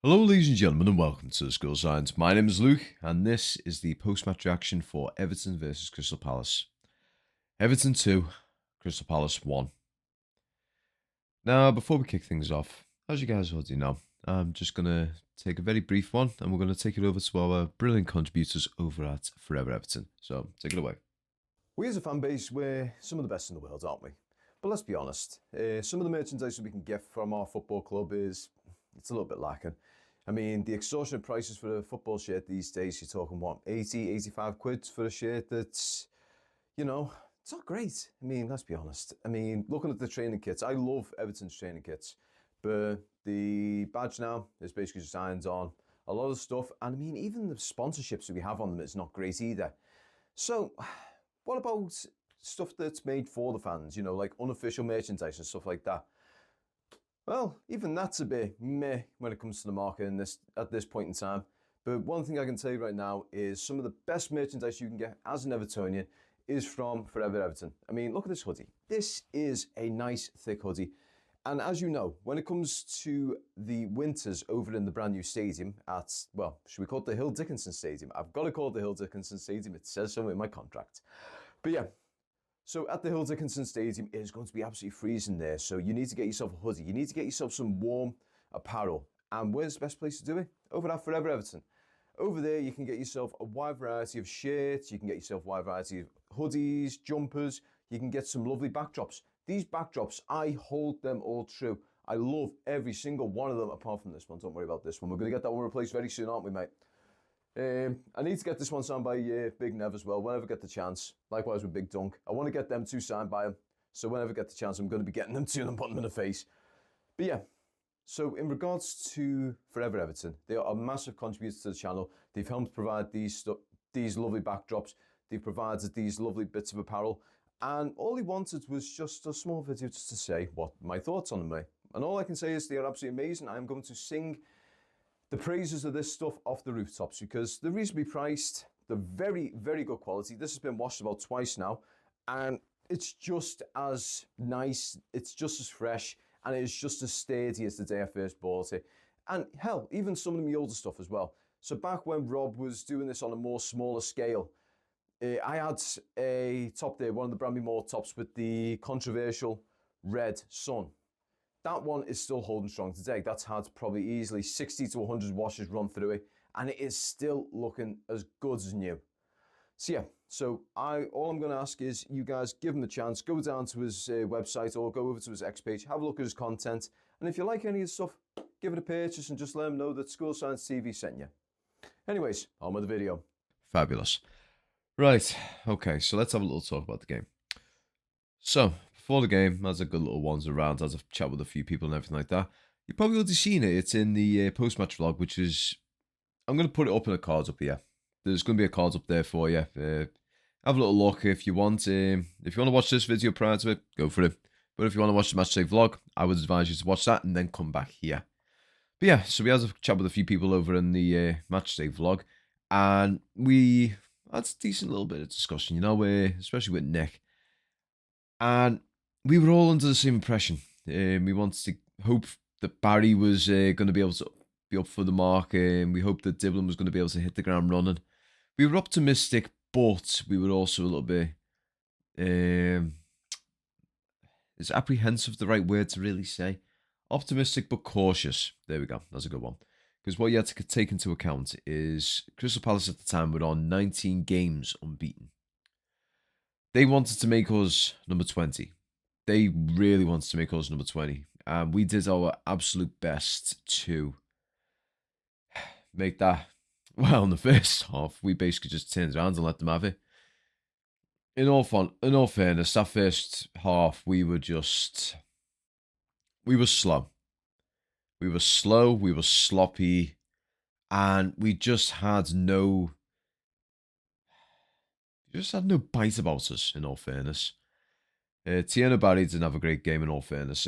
Hello, ladies and gentlemen, and welcome to the School Science. My name is Luke, and this is the post-match reaction for Everton versus Crystal Palace. Everton 2, Crystal Palace 1. Now, before we kick things off, as you guys already know, I'm just going to take a very brief one, and we're going to take it over to our brilliant contributors over at Forever Everton. So, take it away. We as a fan base, we're some of the best in the world, aren't we? But let's be honest, some of the merchandise that we can get from our football club it's a little bit lacking. I mean, the extortionate prices for a football shirt these days, you're talking what, 80, 85 quid for a shirt that's, it's not great. I mean, let's be honest. I mean, looking at the training kits, I love Everton's training kits, but the badge now is basically just irons on a lot of stuff. And I mean, even the sponsorships that we have on them is not great either. So, what about stuff that's made for the fans, like unofficial merchandise and stuff like that? Well, even that's a bit meh when it comes to the market at this point in time. But one thing I can tell you right now is some of the best merchandise you can get as an Evertonian is from Forever Everton. I mean, look at this hoodie. This is a nice thick hoodie. And as you know, when it comes to the winters over in the brand new stadium at, well, should we call it the Hill Dickinson Stadium? I've got to call it the Hill Dickinson Stadium. It says so in my contract. But yeah, so at the Hill Dickinson Stadium, it is going to be absolutely freezing there. So you need to get yourself a hoodie. You need to get yourself some warm apparel. And where's the best place to do it? Over at Forever Everton. Over there, you can get yourself a wide variety of shirts. You can get yourself a wide variety of hoodies, jumpers. You can get some lovely backdrops. These backdrops, I hold them all true. I love every single one of them, apart from this one. Don't worry about this one. We're going to get that one replaced very soon, aren't we, mate? I need to get this one signed by Big Nev as well, whenever I get the chance. Likewise with Big Dunk. I want to get them two signed by him. So whenever I get the chance, I'm going to be getting them to and putting them in the face. But yeah, so in regards to Forever Everton, they are a massive contributor to the channel. They've helped provide these lovely backdrops. They've provided these lovely bits of apparel. And all he wanted was just a small video just to say what my thoughts on them were. And all I can say is they are absolutely amazing. I'm going to sing the praises of this stuff off the rooftops because they're reasonably priced. They're very, very good quality. This has been washed about twice now, and it's just as nice, it's just as fresh, and it's just as sturdy as the day I first bought it. And hell, even some of the older stuff as well. So back when Rob was doing this on a more smaller scale, I had a top there, one of the Bramley Moore tops with the controversial red sun. That one is still holding strong today. That's had probably easily 60 to 100 washes run through it, and it is still looking as good as new. So yeah, all I'm going to ask is you guys give him a chance, go down to his website or go over to his X page, have a look at his content, and if you like any of the stuff, give it a purchase and just let him know that School Science TV sent you. Anyways, on with the video. Fabulous. Right, okay, so let's have a little talk about the game. So, before the game, as a good little ones around, as I've chat with a few people and everything like that, you've probably already seen it. It's in the post-match vlog, which is, I'm going to put it up in the cards up here. There's going to be a cards up there for you. Have a little look if you want. If you want to watch this video prior to it, go for it. But if you want to watch the matchday vlog, I would advise you to watch that and then come back here. But yeah, so we had a chat with a few people over in the matchday vlog, and we had a decent little bit of discussion, especially with Nick. And we were all under the same impression. We wanted to hope that Barry was going to be able to be up for the mark, and we hoped that Diblin was going to be able to hit the ground running. We were optimistic, but we were also a little bit... is apprehensive the right word to really say? Optimistic but cautious. There we go. That's a good one. Because what you had to take into account is Crystal Palace at the time were on 19 games unbeaten. They wanted to make us number 20. They really wanted to make us number 20. And we did our absolute best to make that. Well, in the first half, we basically just turned around and let them have it. In all fairness, that first half, we were slow. We were slow, we were sloppy, and we just had no bite about us, in all fairness. Tieno Barry didn't have a great game, in all fairness.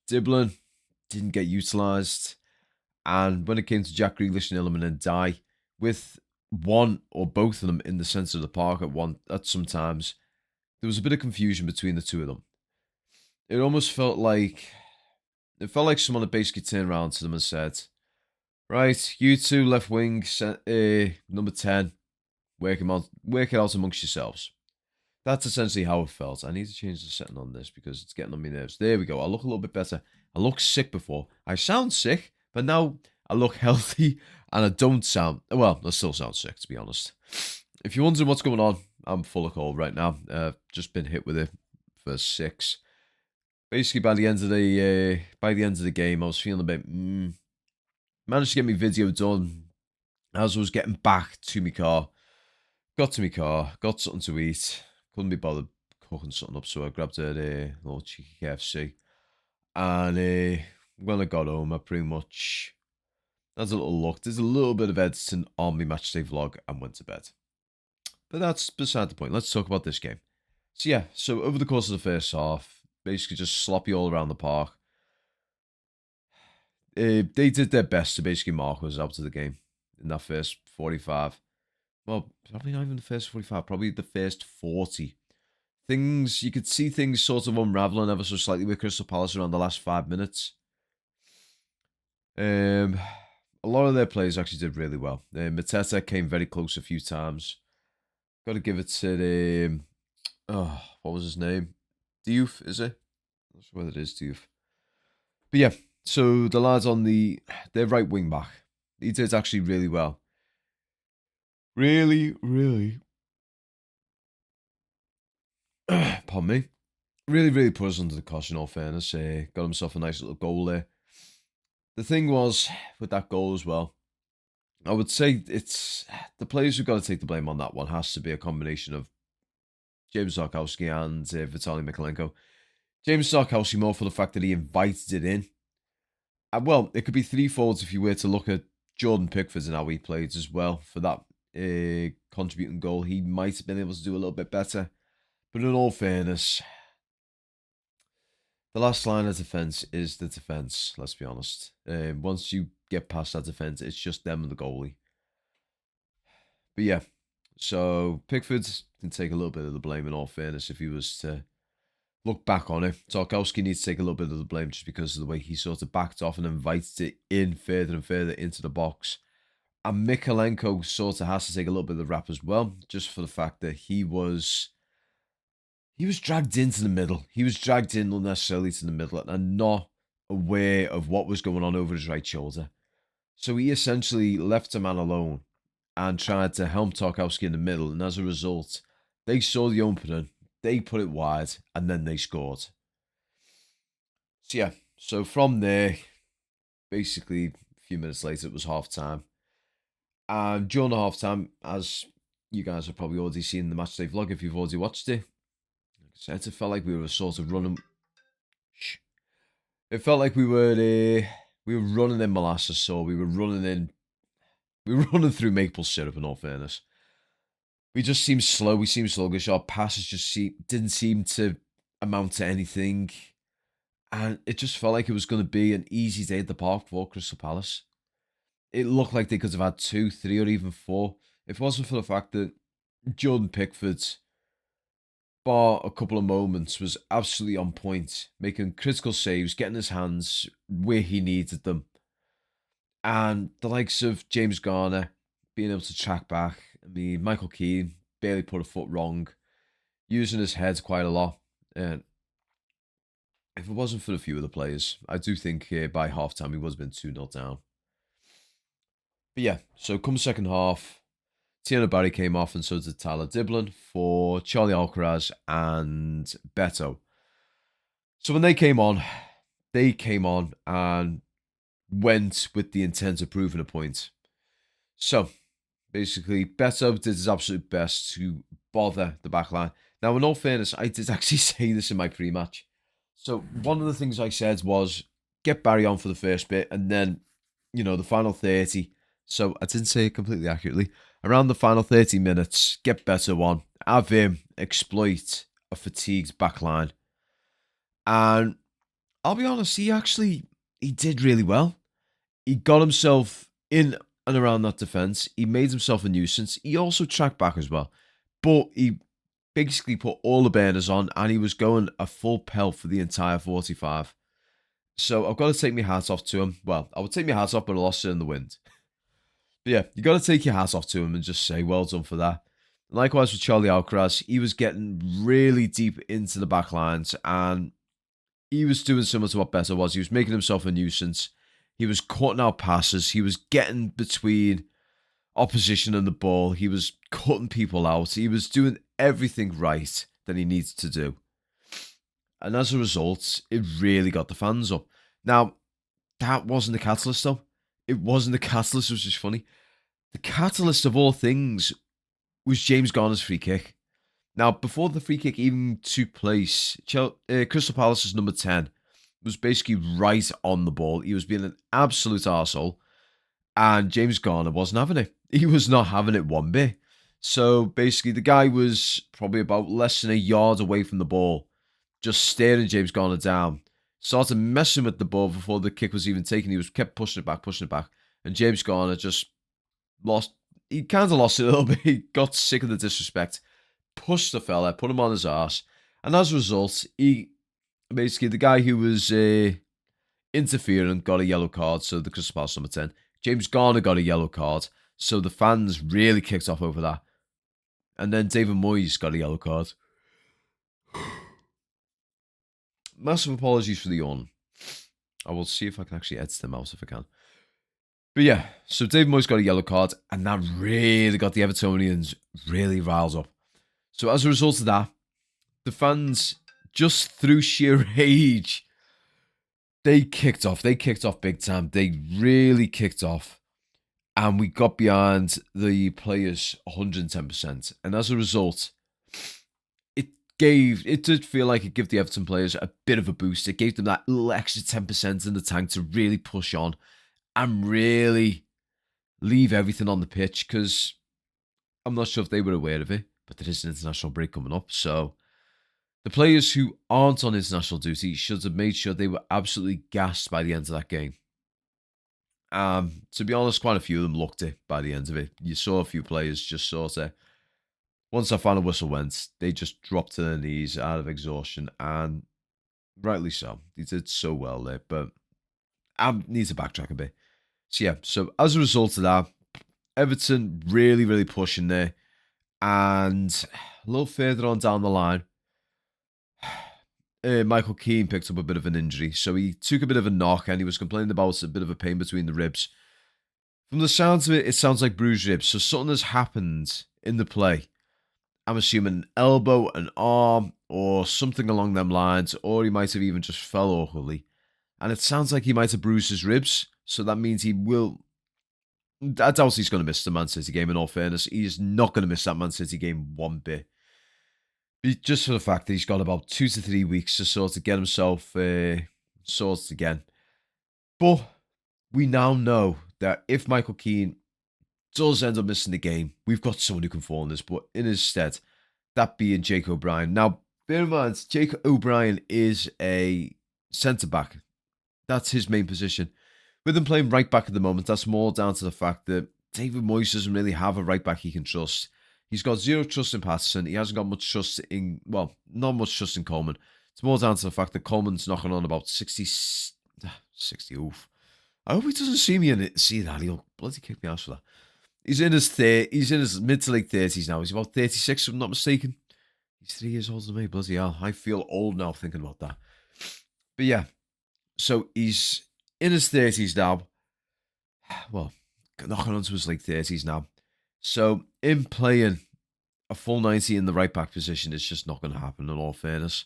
Diblin didn't get utilised. And when it came to Jack Grealish and Illiman and Dye, with one or both of them in the centre of the park at some times, there was a bit of confusion between the two of them. It almost felt like It felt like someone had basically turned around to them and said, right, you two left wing, number 10, work it out amongst yourselves. That's essentially how it felt. I need to change the setting on this because it's getting on my nerves. There we go. I look a little bit better. I looked sick before. I sound sick, but now I look healthy and I don't sound, well, I still sound sick, to be honest. If you're wondering what's going on, I'm full of cold right now. Just been hit with it for 6. Basically, by the end of the game, I was feeling a bit. Managed to get my video done as I was getting back to my car. Got to my car, got something to eat. Couldn't be bothered cooking something up, so I grabbed a little cheeky KFC. And when I got home, I pretty much had a little look. There's a little bit of editing on my matchday vlog and went to bed. But that's beside the point. Let's talk about this game. So yeah, so over the course of the first half, basically just sloppy all around the park. They did their best to basically mark us out of the game in that first 45. Well, probably not even the first 45, probably the first 40. You could see things sort of unraveling ever so slightly with Crystal Palace around the last 5 minutes. A lot of their players actually did really well. Mateta came very close a few times. Got to give it to the, what was his name? Diouf, is it? I'm not sure whether it is Diouf. But yeah, so the lads on their right wing back, he did actually really well. Really, pardon me. Really put us under the cosh in all fairness. Got himself a nice little goal there. The thing was, with that goal as well, I would say it's the players who've got to take the blame on that one has to be a combination of James Tarkowski and Vitaly Mikalenko. James Tarkowski more for the fact that he invited it in. And well, it could be threefold if you were to look at Jordan Pickford and how he played as well for that contributing goal. He might have been able to do a little bit better. But in all fairness, the last line of defence is the defence, let's be honest. Once you get past that defence, it's just them and the goalie. But yeah, so Pickford can take a little bit of the blame in all fairness if he was to look back on it. Tarkowski needs to take a little bit of the blame just because of the way he sort of backed off and invited it in further and further into the box. And Mikalenko sort of has to take a little bit of the rap as well, just for the fact that he was dragged into the middle. He was dragged in unnecessarily to the middle and not aware of what was going on over his right shoulder. So he essentially left a man alone and tried to helm Tarkowski in the middle. And as a result, they saw the opening, they put it wide, and then they scored. So yeah, so from there, basically a few minutes later, it was half time. And during the half time, as you guys have probably already seen the matchday vlog if you've already watched it, it felt like we were sort of running. It felt like we were running in molasses, so we were running through maple syrup. In all fairness, we just seemed slow. We seemed sluggish. Our passes just didn't seem to amount to anything, and it just felt like it was going to be an easy day at the park for Crystal Palace. It looked like they could have had 2, 3, or even 4 if it wasn't for the fact that Jordan Pickford, bar a couple of moments, was absolutely on point, making critical saves, getting his hands where he needed them. And the likes of James Garner being able to track back. I mean, Michael Keane barely put a foot wrong, using his head quite a lot. And if it wasn't for a few of the players, I do think by halftime he would have been 2-0 down. But yeah, so come second half, Tiana Barry came off and so did Tyler Diblin for Charlie Alcaraz and Beto. So when they came on and went with the intent of proving a point. So basically, Beto did his absolute best to bother the back line. Now, in all fairness, I did actually say this in my pre-match. So one of the things I said was get Barry on for the first bit and then, the final 30. So I didn't say it completely accurately. Around the final 30 minutes, get Beto on, have him exploit a fatigued backline. And I'll be honest, he did really well. He got himself in and around that defence. He made himself a nuisance. He also tracked back as well. But he basically put all the burners on and he was going a full pelt for the entire 45. So I've got to take my hat off to him. Well, I would take my hat off, but I lost it in the wind. But yeah, you got to take your hat off to him and just say, well done for that. Likewise with Charlie Alcaraz, he was getting really deep into the back lines and he was doing similar to what Better was. He was making himself a nuisance. He was cutting out passes. He was getting between opposition and the ball. He was cutting people out. He was doing everything right that he needs to do. And as a result, it really got the fans up. Now, that wasn't the catalyst, though. It wasn't the catalyst, which is funny. The catalyst of all things was James Garner's free kick. Now, before the free kick even took place, Crystal Palace's number 10 was basically right on the ball. He was being an absolute arsehole. And James Garner wasn't having it. He was not having it one bit. So basically, the guy was probably about less than a yard away from the ball, just staring James Garner down. Started messing with the ball before the kick was even taken. He was kept pushing it back. And James Garner just lost. He kind of lost it a little bit. He got sick of the disrespect, pushed the fella, put him on his ass. And as a result, the guy who was interfering got a yellow card. So the Crystal Palace number 10. James Garner got a yellow card, so the fans really kicked off over that. And then David Moyes got a yellow card. Massive apologies for the yawn. I will see if I can actually edit them out if I can. But yeah, so David Moyes got a yellow card, and that really got the Evertonians really riled up. So as a result of that, the fans, just through sheer rage, they kicked off. They kicked off big time. They really kicked off. And we got behind the players 110%. And as a result, it did feel like it gave the Everton players a bit of a boost. It gave them that little extra 10% in the tank to really push on and really leave everything on the pitch. Because I'm not sure if they were aware of it, but there is an international break coming up. So the players who aren't on international duty should have made sure they were absolutely gassed by the end of that game. To be honest, quite a few of them looked it by the end of it. You saw a few players just sort of, once that final whistle went, they just dropped to their knees out of exhaustion, and rightly so. They did so well there, but I need to backtrack a bit. So yeah, so as a result of that, Everton really, really pushing there, and a little further on down the line, Michael Keane picked up a bit of an injury, so he took a bit of a knock, and he was complaining about a bit of a pain between the ribs. From the sounds of it, it sounds like bruised ribs. So something has happened in the play. I'm assuming an elbow, an arm, or something along them lines, or he might have even just fell awkwardly. And it sounds like he might have bruised his ribs. So that means he will. I doubt he's going to miss the Man City game, in all fairness. He's not going to miss that Man City game one bit. Just for the fact that he's got about 2 to 3 weeks to sort of get himself sorted again. But we now know that if Michael Keane does end up missing the game, we've got someone who can fall in this, but in his stead, that being Jake O'Brien. Now, bear in mind, Jake O'Brien is a centre-back. That's his main position. With him playing right back at the moment, that's more down to the fact that David Moyes doesn't really have a right back he can trust. He's got zero trust in Patterson. He hasn't got much trust in, well, not much trust in Coleman. It's more down to the fact that Coleman's knocking on about 60, oof. I hope he doesn't see me and see that. He'll bloody kick me ass for that. He's in his mid to late 30s now. He's about 36, if I'm not mistaken. He's 3 years older than me. Bloody hell. I feel old now thinking about that. But yeah, so he's in his 30s now. Well, knocking onto his late 30s now. So him playing a full 90 in the right back position is just not going to happen, in all fairness.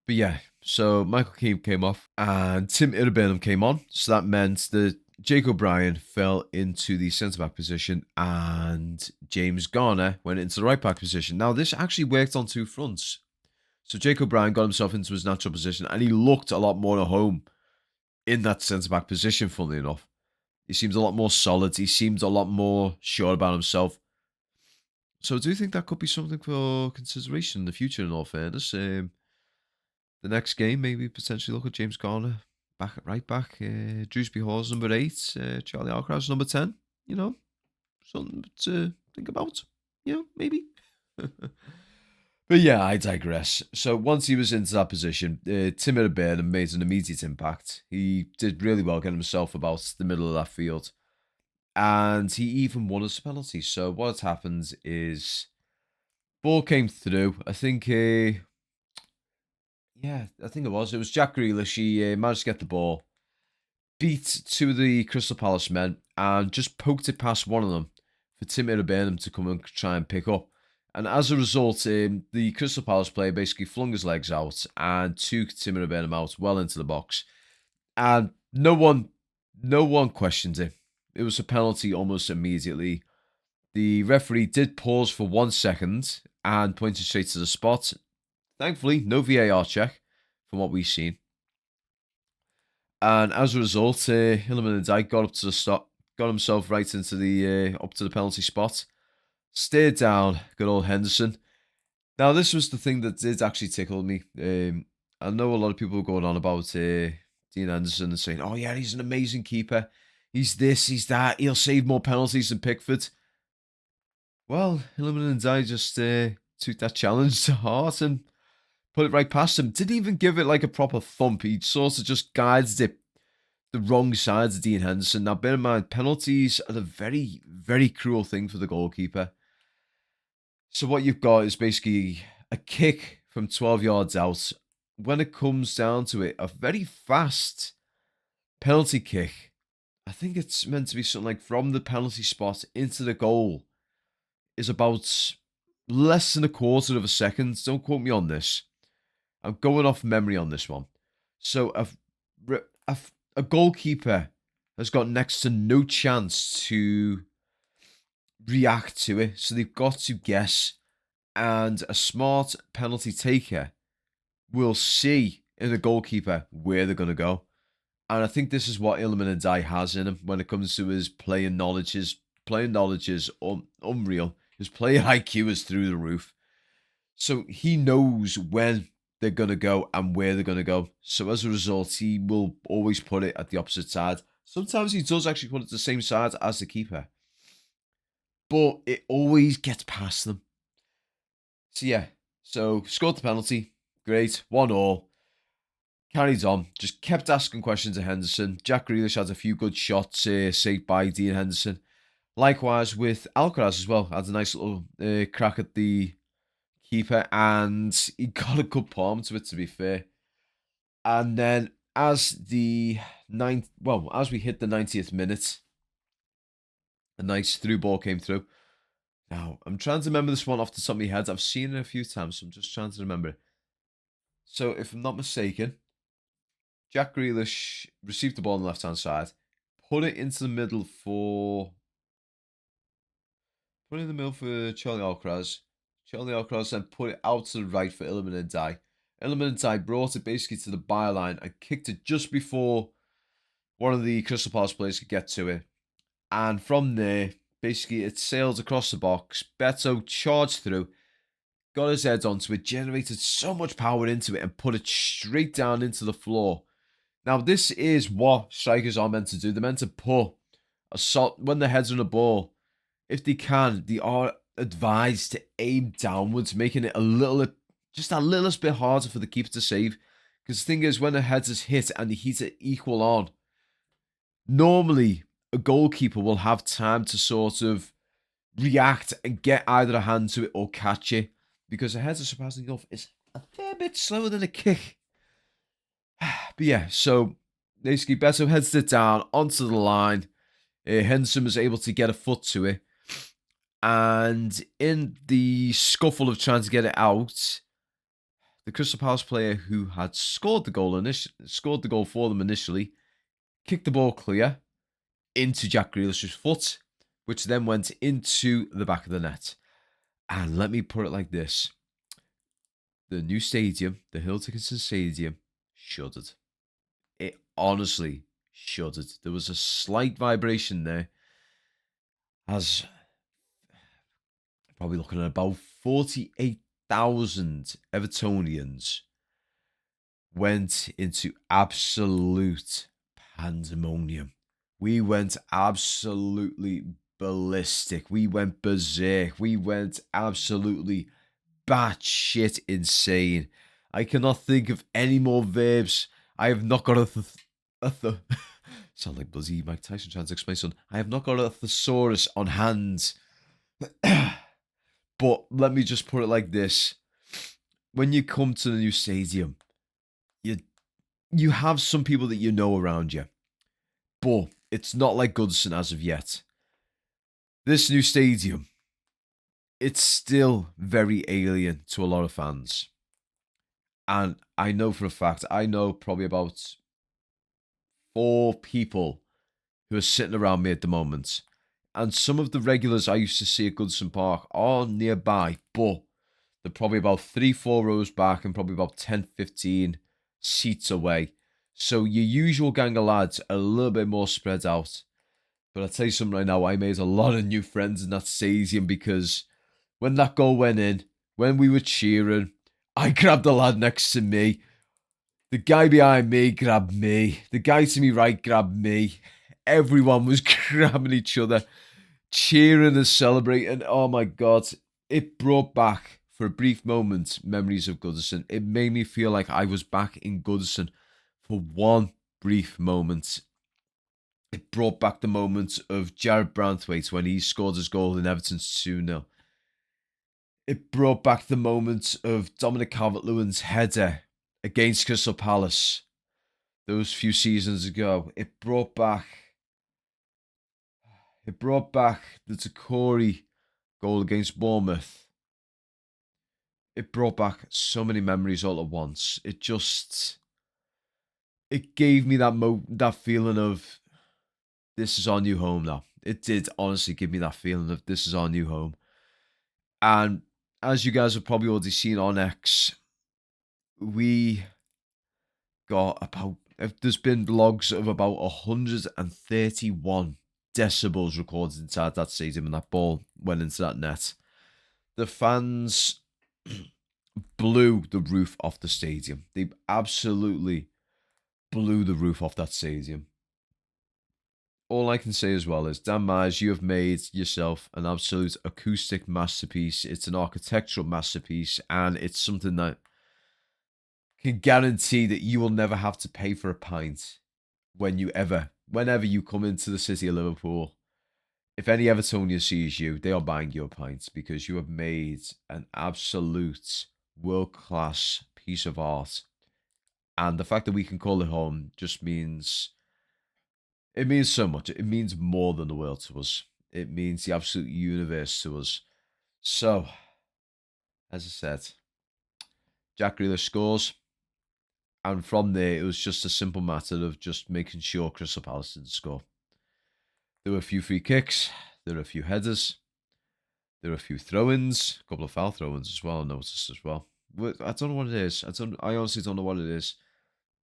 But yeah, so Michael Keane came off and Tim Irabinum came on. So that meant that Jake O'Brien fell into the centre-back position and James Garner went into the right-back position. Now, this actually worked on two fronts. So Jake O'Brien got himself into his natural position and he looked a lot more at home in that centre-back position, funnily enough. He seemed a lot more solid. He seemed a lot more sure about himself. So I do think that could be something for consideration in the future, in all fairness. The next game, maybe potentially look at James Garner back at right back. Drewsby Hall's number 8. Charlie Alcaraz number 10. You know, something to think about. You know, maybe. But yeah, I digress. So once he was into that position, Tim Burnham made an immediate impact. He did really well getting himself about the middle of that field. And he even won us a penalty. So what happened is ball came through. I think yeah, I think it was. It was Jack Grealish. He managed to get the ball, beat two of the Crystal Palace men, and just poked it past one of them for Tim Burnham to come and try and pick up. And as a result, the Crystal Palace player basically flung his legs out and took Tim Burnham out well into the box. And no one questioned it. It was a penalty almost immediately. The referee did pause for 1 second and pointed straight to the spot. Thankfully, no VAR check from what we've seen. And as a result, Hilleman and Dyke got up to the stop, got himself right into the up to the penalty spot, stared down good old Henderson. Now, this was the thing that did actually tickle me. I know a lot of people were going on about Dean Henderson and saying, "Oh yeah, he's an amazing keeper. He's this, he's that. He'll save more penalties than Pickford." Well, Hilleman and Dyke just took that challenge to heart and put it right past him. Didn't even give it like a proper thump. He sort of just guided it the wrong sides of Dean Henderson. Now, bear in mind, penalties are a very, very cruel thing for the goalkeeper. So what you've got is basically a kick from 12 yards out. When it comes down to it, a very fast penalty kick. I think it's meant to be something like from the penalty spot into the goal is about less than a quarter of a second. Don't quote me on this. I'm going off memory on this one. So a, a goalkeeper has got next to no chance to react to it. So they've got to guess. And a smart penalty taker will see in the goalkeeper where they're going to go. And I think this is what Ilman Ndiaye has in him when it comes to his playing knowledge. His playing knowledge is unreal. His player IQ is through the roof. So he knows when they're going to go and where they're going to go. So as a result, he will always put it at the opposite side. Sometimes he does actually put it the same side as the keeper. But it always gets past them. So yeah, so scored the penalty. Great, 1-1. Carried on, just kept asking questions to Henderson. Jack Grealish had a few good shots saved by Dean Henderson. Likewise with Alcaraz as well. Had a nice little crack at the keeper and he got a good palm to it, to be fair. And then as we hit the 90th minute, a nice through ball came through. Now, I'm trying to remember this one off the top of my head. I've seen it a few times, so I'm just trying to remember it. So, if I'm not mistaken, Jack Grealish received the ball on the left-hand side, put it into the middle for... Put it in the middle for Charlie Alcaraz. Charlie Alcaraz then put it out to the right for Ilman Ndiaye. Ilman Ndiaye brought it basically to the byline and kicked it just before one of the Crystal Palace players could get to it. And from there, basically it sailed across the box. Beto charged through, got his head onto it, generated so much power into it and put it straight down into the floor. Now, this is what strikers are meant to do. They're meant to put a shot when their head's on the ball. If they can, they are advised to aim downwards, making it just a little bit harder for the keeper to save. Because the thing is, when the head is hit and the heat are equal on, normally a goalkeeper will have time to sort of react and get either a hand to it or catch it. Because a header, surprisingly enough, is a fair bit slower than a kick. But yeah, so basically Beto heads it down onto the line. Henderson was able to get a foot to it. And in the scuffle of trying to get it out, the Crystal Palace player who had scored the goal for them initially, kicked the ball clear into Jack Grealish's foot, which then went into the back of the net. And let me put it like this. The new stadium, the Hill Dickinson Stadium, shuddered. It honestly shuddered. There was a slight vibration there as probably looking at about 48,000 Evertonians went into absolute pandemonium. We went absolutely ballistic. We went berserk. We went absolutely batshit insane. I cannot think of any more verbs. I have not got sound like bloody Mike Tyson trying to explain something. I have not got a thesaurus on hand. But let me just put it like this. When you come to the new stadium, you have some people that you know around you. But it's not like Goodison as of yet. This new stadium, it's still very alien to a lot of fans. And I know for a fact, I know probably about 4 people who are sitting around me at the moment. And some of the regulars I used to see at Goodison Park are nearby, but they're probably about 3, 4 rows back and probably about 10, 15 seats away. So your usual gang of lads are a little bit more spread out. But I'll tell you something right now, I made a lot of new friends in that stadium because when that goal went in, when we were cheering, I grabbed the lad next to me. The guy behind me grabbed me. The guy to me right grabbed me. Everyone was grabbing each other, cheering and celebrating. Oh my God. It brought back, for a brief moment, memories of Goodison. It made me feel like I was back in Goodison for one brief moment. It brought back the moment of Jared Branthwaite when he scored his goal in Everton's 2-0. It brought back the moment of Dominic Calvert-Lewin's header against Crystal Palace those few seasons ago. It brought back the Takori goal against Bournemouth. It brought back so many memories all at once. It gave me that feeling of this is our new home now. It did honestly give me that feeling of this is our new home. And as you guys have probably already seen on X, we got about, there's been logs of about 131 decibels recorded inside that stadium, and that ball went into that net. The fans blew the roof off the stadium. They absolutely blew the roof off that stadium. All I can say as well is, Dan Myers, you have made yourself an absolute acoustic masterpiece. It's an architectural masterpiece, and it's something that can guarantee that you will never have to pay for a pint whenever you come into the city of Liverpool. If any Evertonian sees you, they are buying you a pint because you have made an absolute world-class piece of art. And the fact that we can call it home just means, it means so much. It means more than the world to us. It means the absolute universe to us. So, as I said, Jack Grealish scores. And from there, it was just a simple matter of just making sure Crystal Palace didn't score. There were a few free kicks. There were a few headers. There were a few throw-ins. A couple of foul throw-ins as well, I noticed as well. I don't know what it is. I honestly don't know what it is.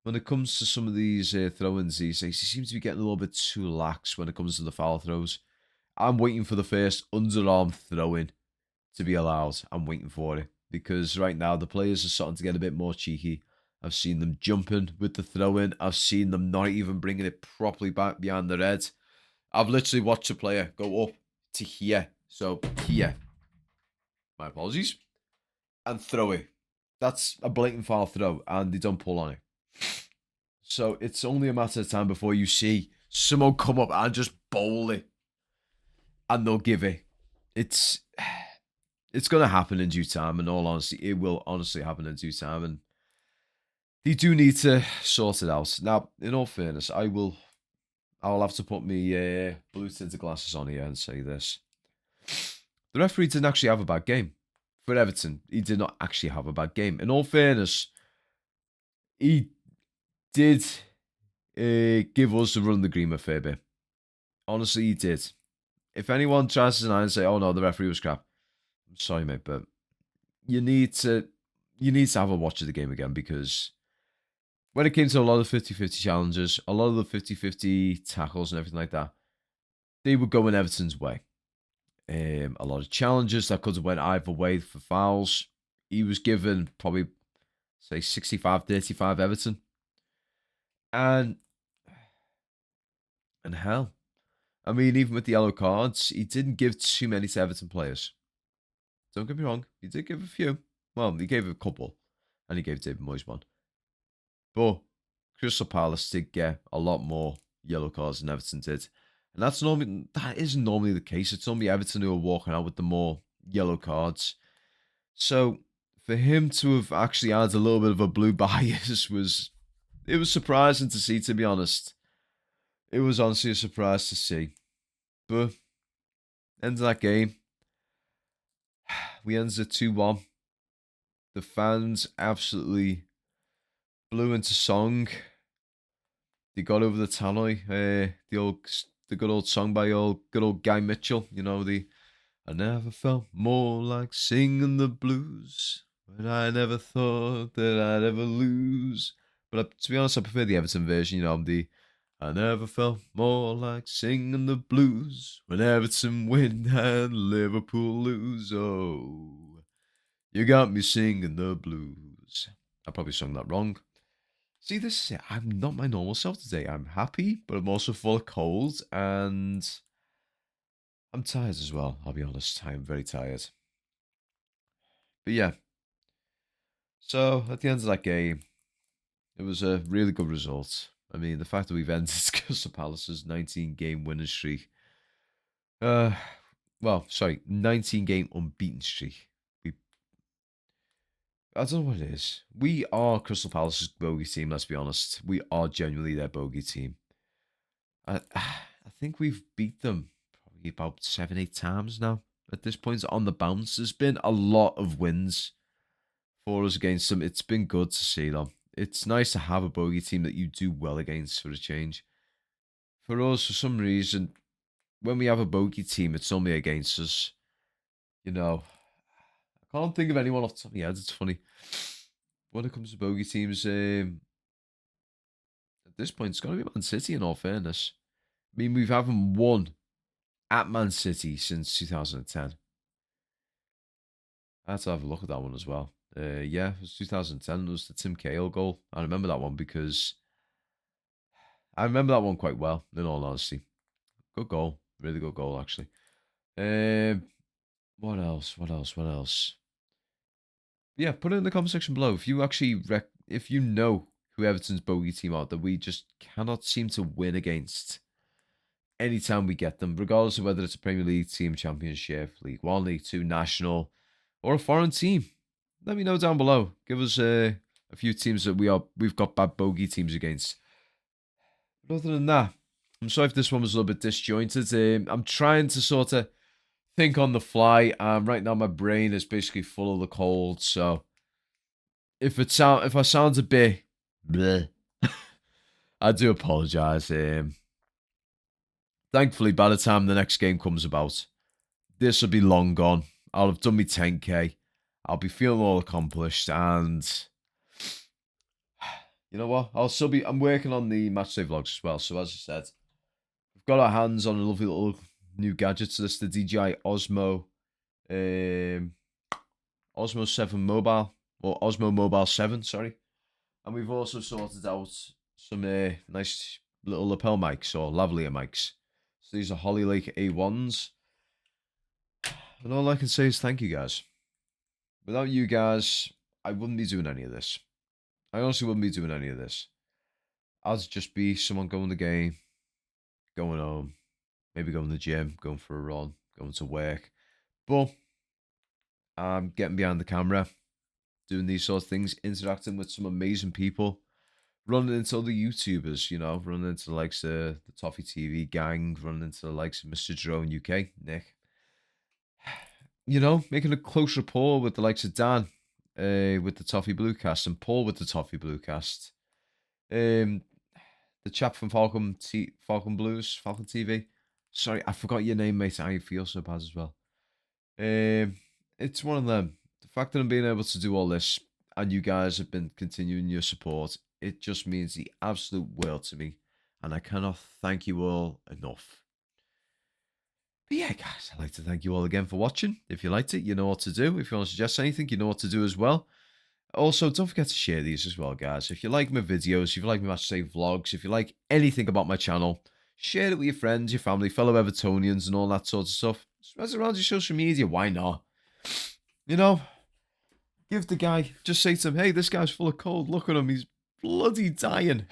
When it comes to some of these throw-ins these days, he seems to be getting a little bit too lax when it comes to the foul throws. I'm waiting for the first underarm throw-in to be allowed. I'm waiting for it. Because right now, the players are starting to get a bit more cheeky. I've seen them jumping with the throw-in. I've seen them not even bringing it properly back behind their head. I've literally watched a player go up to here. So, here. My apologies. And throw it. That's a blatant foul throw, and they don't pull on it. So, it's only a matter of time before you see someone come up and just bowl it. And they'll give it. It's going to happen in due time, in all honesty. It will honestly happen in due time, and they do need to sort it out. Now, in all fairness, I'll have to put my blue tinted glasses on here and say this. The referee didn't actually have a bad game. For Everton, he did not actually have a bad game. In all fairness, he did give us the run of the green a fair bit. Honestly, he did. If anyone tries to deny and say, oh no, the referee was crap, I'm sorry, mate, but you need to have a watch of the game again, because when it came to a lot of 50-50 challenges, a lot of the 50-50 tackles and everything like that, they were going Everton's way. A lot of challenges that could have went either way for fouls. He was given probably, say, 65-35 Everton. And hell, I mean, even with the yellow cards, he didn't give too many to Everton players. Don't get me wrong, he did give a few. Well, he gave a couple, and he gave David Moyes one. But Crystal Palace did get a lot more yellow cards than Everton did. And that isn't normally the case. It's normally Everton who are walking out with the more yellow cards. So for him to have actually had a little bit of a blue bias was surprising to see, to be honest. It was honestly a surprise to see. But end of that game, we ended at 2-1. The fans absolutely blew into song. They got over the tannoy, the good old song by good old Guy Mitchell. You know, I never felt more like singing the blues, but I never thought that I'd ever lose. But to be honest, I prefer the Everton version. You know, I never felt more like singing the blues when Everton win and Liverpool lose. Oh, you got me singing the blues. I probably sung that wrong. See, this is it. I'm not my normal self today. I'm happy, but I'm also full of cold, and I'm tired as well. I'll be honest. I am very tired. But yeah, so at the end of that game, it was a really good result. I mean, the fact that we've ended Crystal Palace's 19-game winning streak. Uh, 19-game unbeaten streak. I don't know what it is. We are Crystal Palace's bogey team, let's be honest. We are genuinely their bogey team. I think we've beat them probably about 7, 8 times now at this point on the bounce. There's been a lot of wins for us against them. It's been good to see them. It's nice to have a bogey team that you do well against for a change. For us, for some reason, when we have a bogey team, it's only against us. You know, I can't think of anyone off the top of my head. It's funny. When it comes to bogey teams, at this point, it's got to be Man City in all fairness. I mean, we haven't won at Man City since 2010. I had to have a look at that one as well. Yeah, it was 2010. It was the Tim Cahill goal. I remember that one because I remember that one quite well, in all honesty. Good goal. Really good goal, actually. What else? What else? What else? Yeah, put it in the comment section below. If you actually, if you know who Everton's bogey team are that we just cannot seem to win against anytime we get them, regardless of whether it's a Premier League team, Championship, League One, League Two, National, or a foreign team. Let me know down below. Give us a few teams that we've got bad bogey teams against. But other than that, I'm sorry if this one was a little bit disjointed. I'm trying to sort of think on the fly. Right now my brain is basically full of the cold, so if I sound a bit bleh, I do apologize. Thankfully, by the time the next game comes about, this will be long gone. I'll have done my 10k. I'll be feeling all accomplished, and you know what? I'm working on the matchday vlogs as well. So as I said, we've got our hands on a lovely little new gadget to this, the DJI Osmo, Osmo 7 Mobile, or Osmo Mobile 7, sorry. And we've also sorted out some nice little lapel mics or lavalier mics. So these are Holly Lake A1s. And all I can say is thank you guys. Without you guys, I wouldn't be doing any of this. I honestly wouldn't be doing any of this. I'd just be someone going to the game, going home, maybe going to the gym, going for a run, going to work. But I'm getting behind the camera, doing these sort of things, interacting with some amazing people, running into other YouTubers, you know, running into the likes of the Toffee TV gang, running into the likes of Mr. Jerome UK, Nick. You know, making a close rapport with the likes of Dan, with the Toffee Bluecast, and Paul with the Toffee Bluecast. The chap from Falcon TV. Sorry, I forgot your name, mate. I feel so bad as well. It's one of them. The fact that I'm being able to do all this, and you guys have been continuing your support, it just means the absolute world to me, and I cannot thank you all enough. But yeah, guys, I'd like to thank you all again for watching. If you liked it, you know what to do. If you want to suggest anything, you know what to do as well. Also, don't forget to share these as well, guys. If you like my videos, if you like my match day vlogs, if you like anything about my channel, share it with your friends, your family, fellow Evertonians, and all that sort of stuff. Spread it around your social media. Why not? You know, Give the guy, just say to him, hey, this guy's full of cold. Look at him. He's bloody dying.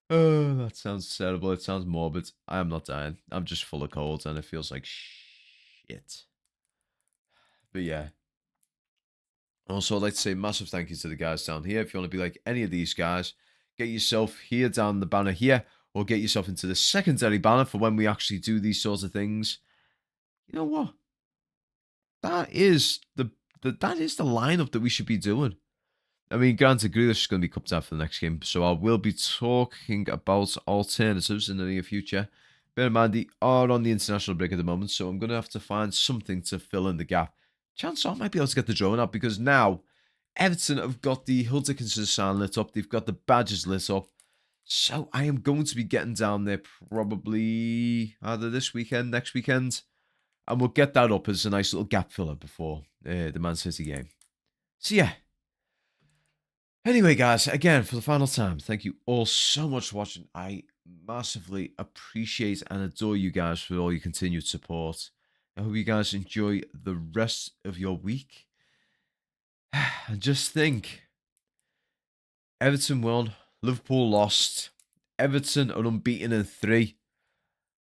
Oh, that sounds terrible. It sounds morbid. I am not dying. I'm just full of cold and it feels like shit. But yeah. Also, I'd like to say a massive thank you to the guys down here. If you want to be like any of these guys, get yourself here down the banner here, or get yourself into the secondary banner for when we actually do these sorts of things. You know what? That is that is the lineup that we should be doing. I mean, granted, Grealish is going to be cupped out for the next game, so I will be talking about alternatives in the near future. Bear in mind, they are on the international break at the moment, so I'm going to have to find something to fill in the gap. Chance I might be able to get the drone up because now Everton have got the Hull Dickinson sign lit up. They've got the badges lit up. So I am going to be getting down there probably either this weekend, next weekend. And we'll get that up as a nice little gap filler before the Man City game. So yeah. Anyway, guys, again, for the final time, thank you all so much for watching. I massively appreciate and adore you guys for all your continued support. I hope you guys enjoy the rest of your week. And just think, Everton won, Liverpool lost. Everton are unbeaten in 3.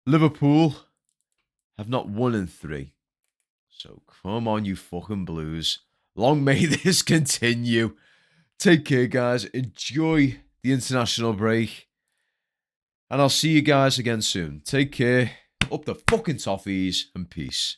Liverpool have not won in 3. So come on, you fucking Blues. Long may this continue. Take care, guys. Enjoy the international break. And I'll see you guys again soon. Take care. Up the fucking toffees and peace.